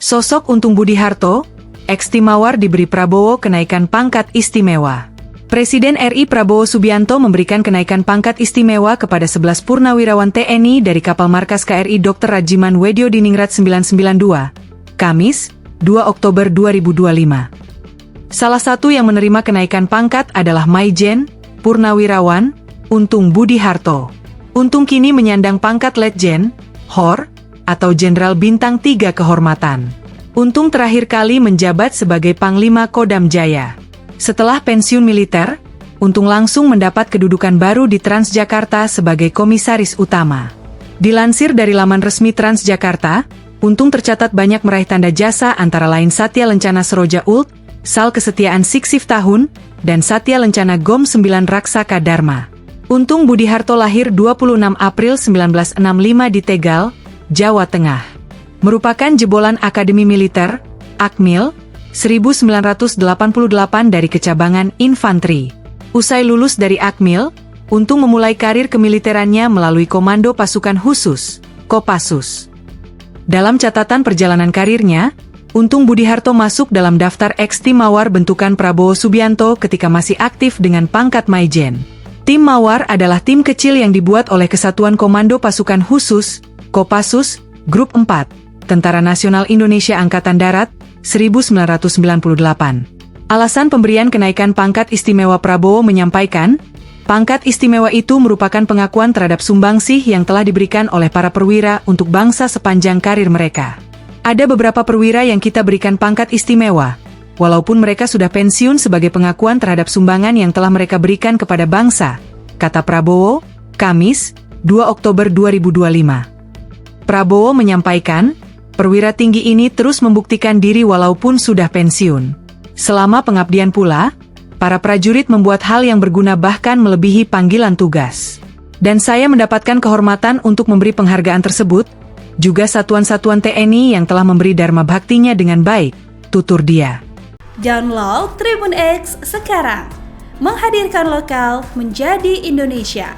Sosok Untung Budi Harto, ex-Tim Mawar diberi Prabowo kenaikan pangkat istimewa. Presiden RI Prabowo Subianto memberikan kenaikan pangkat istimewa kepada 11 purnawirawan TNI dari kapal markas KRI Dr. Rajiman Wedyo Diningrat 992, Kamis, 2 Oktober 2025. Salah satu yang menerima kenaikan pangkat adalah Maijen, Purnawirawan, Untung Budi Harto. Untung kini menyandang pangkat Letjen, HOR, atau Jenderal Bintang 3 Kehormatan. Untung terakhir kali menjabat sebagai Panglima Kodam Jaya. Setelah pensiun militer, Untung langsung mendapat kedudukan baru di Transjakarta sebagai Komisaris Utama. Dilansir dari laman resmi Transjakarta, Untung tercatat banyak meraih tanda jasa antara lain Satya Lencana Seroja Ult, Sal Kesetiaan Siksif Tahun, dan Satya Lencana GOM 9 Raksaka Dharma. Untung Budi Harto lahir 26 April 1965 di Tegal, Jawa Tengah. Merupakan jebolan Akademi Militer, Akmil, 1988 dari kecabangan infanteri. Usai lulus dari Akmil, Untung memulai karir kemiliterannya melalui Komando Pasukan Khusus, Kopassus. Dalam catatan perjalanan karirnya, Untung Budi Harto masuk dalam daftar ex-Tim-Mawar bentukan Prabowo Subianto ketika masih aktif dengan pangkat Maijen. Tim-Mawar adalah tim kecil yang dibuat oleh Kesatuan Komando Pasukan Khusus, Kopassus, Grup 4, Tentara Nasional Indonesia Angkatan Darat, 1998. Alasan pemberian kenaikan pangkat istimewa Prabowo menyampaikan, pangkat istimewa itu merupakan pengakuan terhadap sumbangsih yang telah diberikan oleh para perwira untuk bangsa sepanjang karir mereka. Ada beberapa perwira yang kita berikan pangkat istimewa, walaupun mereka sudah pensiun sebagai pengakuan terhadap sumbangan yang telah mereka berikan kepada bangsa, kata Prabowo, Kamis, 2 Oktober 2025. Prabowo menyampaikan, perwira tinggi ini terus membuktikan diri walaupun sudah pensiun. Selama pengabdian pula, para prajurit membuat hal yang berguna bahkan melebihi panggilan tugas. Dan saya mendapatkan kehormatan untuk memberi penghargaan tersebut, juga satuan-satuan TNI yang telah memberi dharma baktinya dengan baik, tutur dia. Download Tribun X sekarang, menghadirkan lokal menjadi Indonesia.